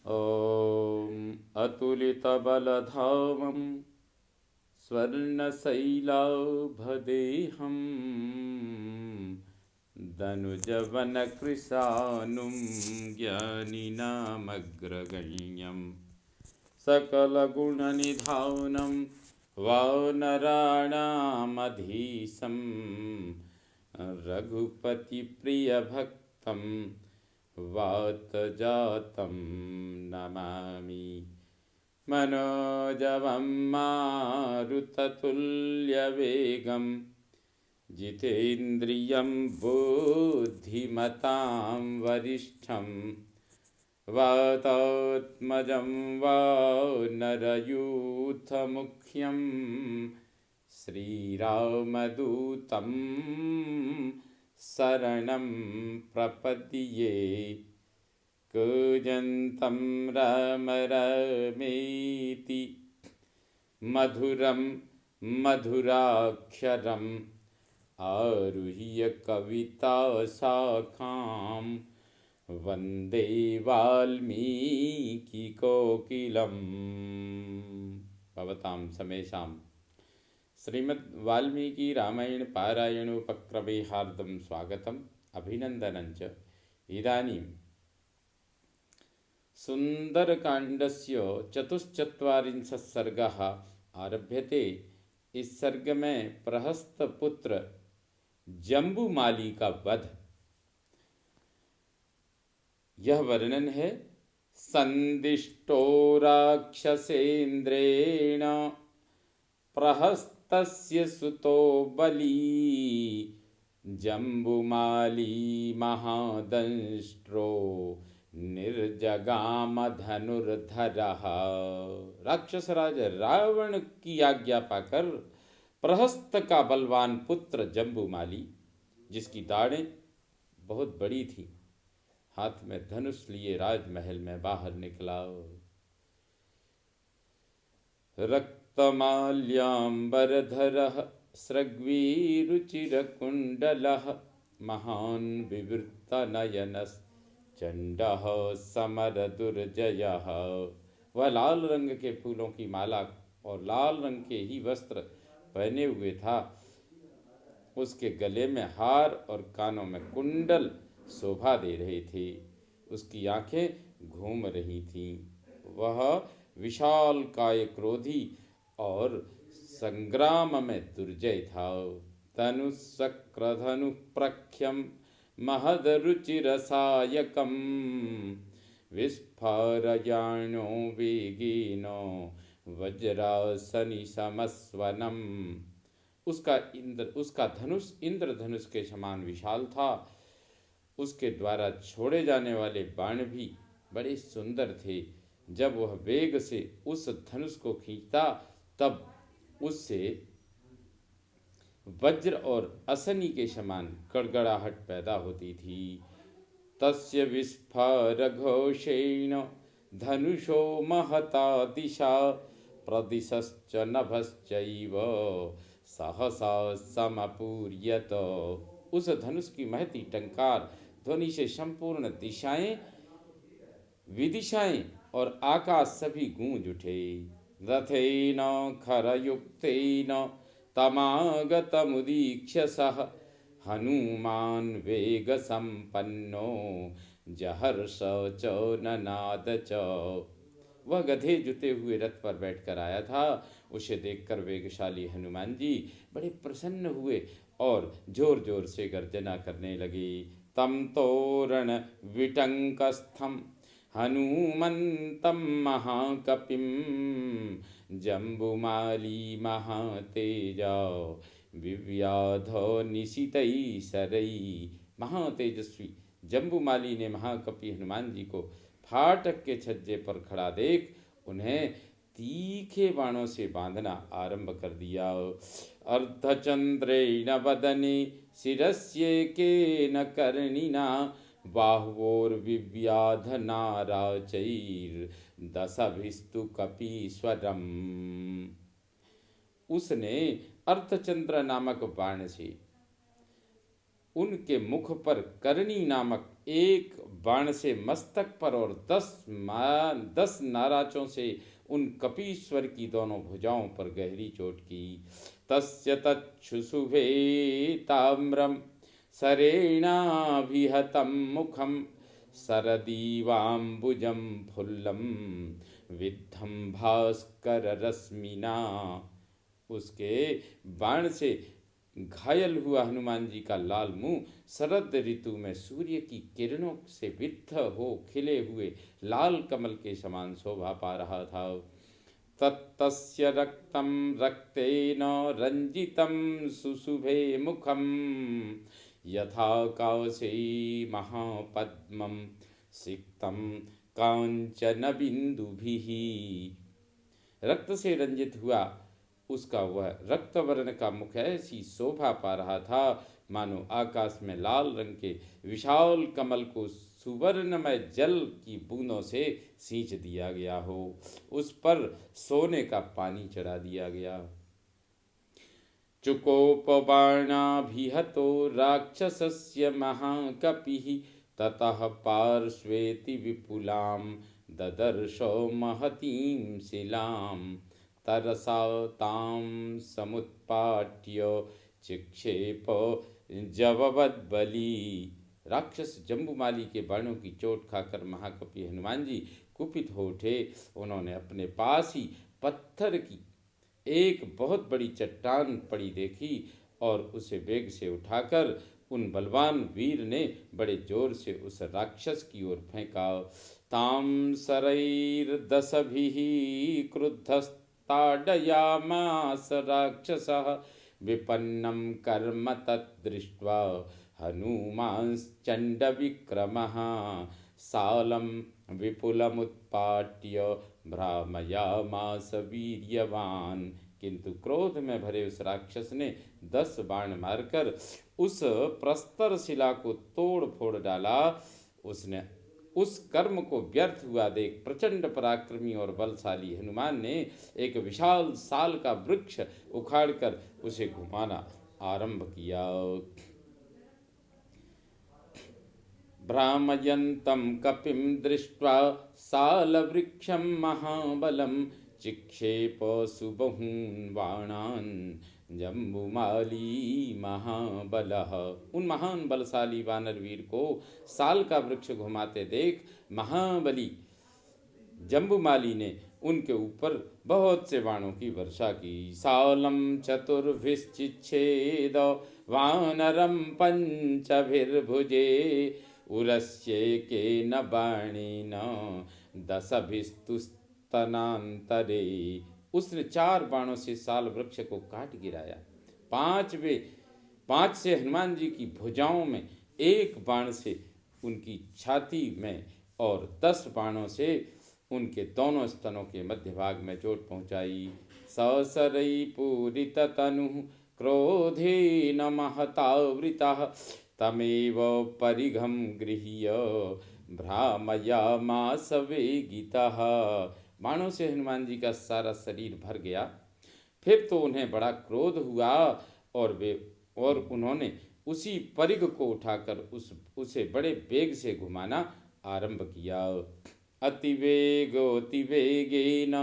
ॐ अतुलितबलधामं स्वर्णशैलाभदेहं दनुजवनकृशानुं ज्ञानिनामग्रगण्यं सकलगुणनिधानं वानराणामधीशं रघुपतिप्रियभक्तं वातजातं नमामि। मनोजवं मारुततुल्यवेगं जितेन्द्रियं बुद्धिमतां वरिष्ठं वातात्मजं वानरयूथमुख्यं श्रीरामदूतं शरणं प्रपद्ये। कूजन्तं राम रामेति मधुरं मधुराक्षरम् आरुह्य कविताशाखां वन्दे वाल्मीकिकोकिलम्। भवतां समेषां श्रीमद् वाल्मीकि रामायण पारायणोपक्रमे हार्दं स्वागतम् अभिनन्दनं च। इदानीं सुंदरकांडस्य चतुश्चत्वारिंशः सर्गः आरभ्यते। इस सर्ग में प्रहस्त पुत्र जम्बुमाली का वध, यह वर्णन है। संदिष्टो राक्षसेन्द्रेण प्रहस्तस्य सुतो बली जम्बुमाली महादंष्ट्रो निर्जगाम धनुर्धरः। राक्षस राज रावण की आज्ञा पाकर प्रहस्त का बलवान पुत्र जम्बुमाली, जिसकी दाढ़ें बहुत बड़ी थी, हाथ में धनुष लिए राजमहल में बाहर निकला। रक्तमाल्याम्बरधरः सृग्वीरुचिरकुण्डलः महान् विवृतनयनः चंडः समर दुर्जयः। वह लाल रंग के फूलों की माला और लाल रंग के ही वस्त्र पहने हुए था। उसके गले में हार और कानों में कुंडल शोभा दे रहे थे। उसकी आंखें घूम रही थीं। वह विशाल काय क्रोधी और संग्राम में दुर्जय था। धनुषक्रधनु प्रख्यम महदरुचिरसायकं विस्फारयाणो वेगेनो वज्रासनि समस्वनम। उसका धनुष इंद्रधनुष के समान विशाल था। उसके द्वारा छोड़े जाने वाले बाण भी बड़े सुंदर थे। जब वह वेग से उस धनुष को खींचता तब उससे वज्र और असनी के समान गड़गड़ाहट पैदा होती थी। तस्य विस्फार घोषेण धनुषो महता दिशा प्रदिशश्च नभश्चैव सहसा समपूर्यत। उस धनुष की महती टंकार ध्वनि से संपूर्ण दिशाएं, विदिशाएं और आकाश सभी गूंज उठे। रथेन खरयुक्तेन तमागतमुदीक्ष्य सः हनुमान् वेगसम्पन्नो जहर्ष च ननाद च। वह गधे जुते हुए रथ पर बैठकर आया था। उसे देखकर वेगशाली हनुमान जी बड़े प्रसन्न हुए और जोर जोर से गर्जना करने लगे। तम तोरण विटंकस्थम हनुमन्तं महाकपिं जम्बुमाली महातेजा विव्याधो निशितैः। महातेजस्वी जम्बुमाली ने महाकपि हनुमान जी को फाटक के छज्जे पर खड़ा देख उन्हें तीखे बाणों से बांधना आरंभ कर दिया। अर्धचंद्रेण वदने शिरस्येकेन कर्णिना बाहुवोर्विव्याधनाराचैर्दशभिस्तु कपीश्वरम्। उसने अर्धचंद्र नामक बाण से उनके मुख पर करणी नामक एक बाण से मस्तक पर और 10 नाराचों से उन कपीश्वर की दोनों भुजाओं पर गहरी चोट की। तस्य तच्छुशुभे ताम्रम सरेणाभिहतं मुखम सरदीवाम्बुजं फुल्लम विद्धम भास्कर रश्मिना। उसके बाण से घायल हुआ हनुमान जी का लाल मुंह शरद ऋतु में सूर्य की किरणों से विद्ध हो खिले हुए लाल कमल के समान शोभा पा रहा था। तत्तस्य रक्तं रक्तेन रंजितं सुशुभे मुखम यथा कांसी महापद्मं सिक्तं कांचन बिंदुभिः। रक्त से रंजित हुआ उसका वह रक्त वर्ण का मुख ऐसी शोभा पा रहा था मानो आकाश में लाल रंग के विशाल कमल को सुवर्णमय जल की बूंदों से सींच दिया गया हो, उस पर सोने का पानी चढ़ा दिया गया। चुकोपबाणाभिहतो राक्षसस्य महाकपिः ततः पार्श्वेति विपुलां ददर्शो महतीं शिलां तरसा तां समुत्पाट्य चिक्षेप जववद्बली। राक्षस जम्बूमाली के बाणों की चोट खाकर महाकपि हनुमान जी कुपित हो उठे। उन्होंने अपने पास ही पत्थर की एक बहुत बड़ी चट्टान पड़ी देखी और उसे वेग से उठाकर उन बलवान वीर ने बड़े जोर से उस राक्षस की ओर फेंका। ताम शरैर्दशभिः क्रुद्धस्ताडयामास राक्षसः विपन्नं कर्म तद्दृष्ट्वा हनुमांश्चण्डविक्रमः सालं विपुलमुत्पाट्य भ्रामयामास वीर्यवान। किंतु क्रोध में भरे उस राक्षस ने 10 बाण मारकर उस प्रस्तर शिला को तोड़ फोड़ डाला। उसने उस कर्म को व्यर्थ हुआ देख प्रचंड पराक्रमी और बलशाली हनुमान ने एक विशाल साल का वृक्ष उखाड़कर उसे घुमाना आरंभ किया। भ्रामयन्तं कपिं दृष्ट्वा सालवृक्षं महाबलं चिक्षेप सुबहून् बाणान् जम्बुमाली महाबलः। उन महान बलशाली वानर वीर को साल का वृक्ष घुमाते देख महाबली जम्बुमाली ने उनके ऊपर बहुत से बाणों की वर्षा की। सालम चतुर्भिश्चिच्छेद वानरं पंचभिर्भुजे उरस्येकेन बाणेन दशभिस्तुस्तनान्तरे। उसने 4 बाणों से साल वृक्ष को काट गिराया। 5 से हनुमान जी की भुजाओं में, 1 बाण से उनकी छाती में और 10 बाणों से उनके दोनों स्तनों के मध्य भाग में चोट पहुंचाई। ससरै पूरित तनु क्रोधेन महतावृतः तमेव परिघं गृह्य भ्रामयामास वेगितः। बाणों से हनुमान जी का सारा शरीर भर गया। फिर तो उन्हें बड़ा क्रोध हुआ और उन्होंने उसी परिघ को उठाकर उसे बड़े वेग से घुमाना आरंभ किया। अतिवेगेन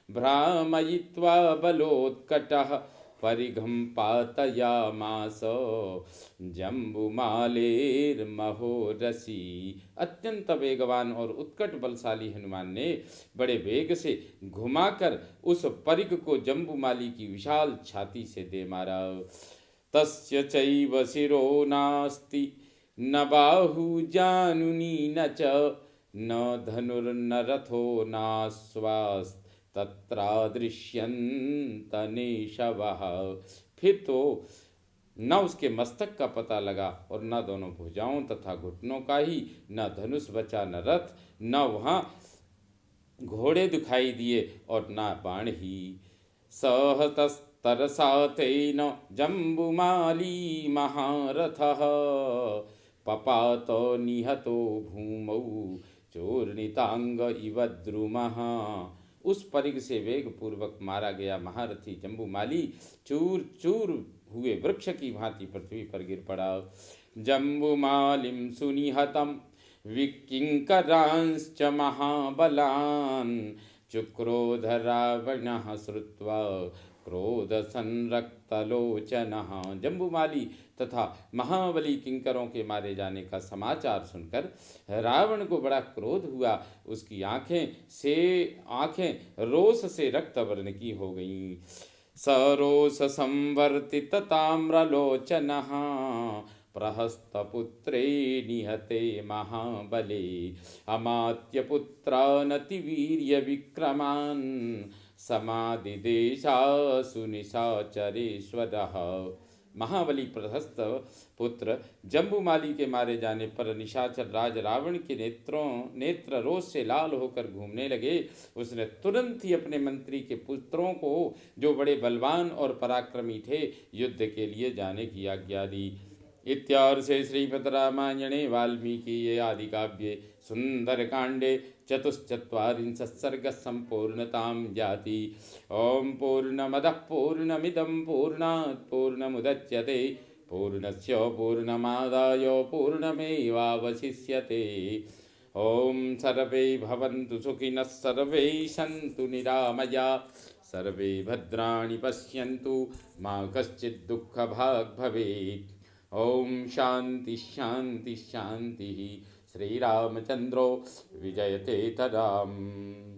भ्रामयित्वा बलोत्कटः परिघं पातयामास जम्बुमालेर्महोरसी। अत्यंत वेगवान और उत्कट बलशाली हनुमान ने बड़े वेग से घुमाकर उस परिघ को जम्बुमाली की विशाल छाती से दे मारा। तस्य चैव शिरो नास्ति न बाहु जानुनी न च न धनुर्न रथो नाश्वास् तत्रादृश्यन्तने शवः। फिर तो न उसके मस्तक का पता लगा और न दोनों भुजाओं तथा घुटनों का ही, न धनुष बचा न रथ, न वहाँ घोड़े दिखाई दिए और न बाण ही। सहतस्तरसा तेन जम्बुमाली महारथः पपात निहतो भूमौ चूर्णितांग इव द्रुमः। उस परिघ से वेग पूर्वक मारा गया महारथी जम्बुमाली चूर चूर हुए वृक्ष की भांति पृथ्वी पर गिर पड़ा। जम्बुमालिं सुनिहतं विकिङ्करांश्च महाबलान् चुक्रोध रावणः श्रुत्वा क्रोधसंरक्तलोचनः। जम्बूमाली तथा महाबली किंकरों के मारे जाने का समाचार सुनकर रावण को बड़ा क्रोध हुआ। उसकी आंखें रोष से रक्त वर्ण की हो गईं। सरोष संवर्तित ताम्रलोचनः प्रहस्तपुत्रे निहते महाबले अमात्यपुत्रानतिवीर्य विक्रमान् समादिदेशासु निशाचरेश्वरः। महाबली प्रहस्त पुत्र जम्बूमाली के मारे जाने पर निशाचर राज रावण के नेत्र रोष से लाल होकर घूमने लगे। उसने तुरंत ही अपने मंत्री के पुत्रों को, जो बड़े बलवान और पराक्रमी थे, युद्ध के लिए जाने की आज्ञा दी। इत्यार्षे श्रीमद् रामायणे वाल्मीकि आदिकाव्ये सुंदरकांडे चतुश्चत्वारिंशः सर्गः सम्पूर्णतां याति। ओं पूर्णमदः पूर्णमिदं पूर्णात् पूर्णमुदच्यते पूर्णस्य पूर्णमादाय पूर्णमेवावशिष्यते। ओं सर्वे भवन्तु सुखिनः सर्वे सन्तु निरामया सर्वे भद्राणि पश्यन्तु मा कश्चित् दुःखभाग् भवेत्। ओम शांति शांति शांति। श्रीरामचंद्रो विजयते तदाम्।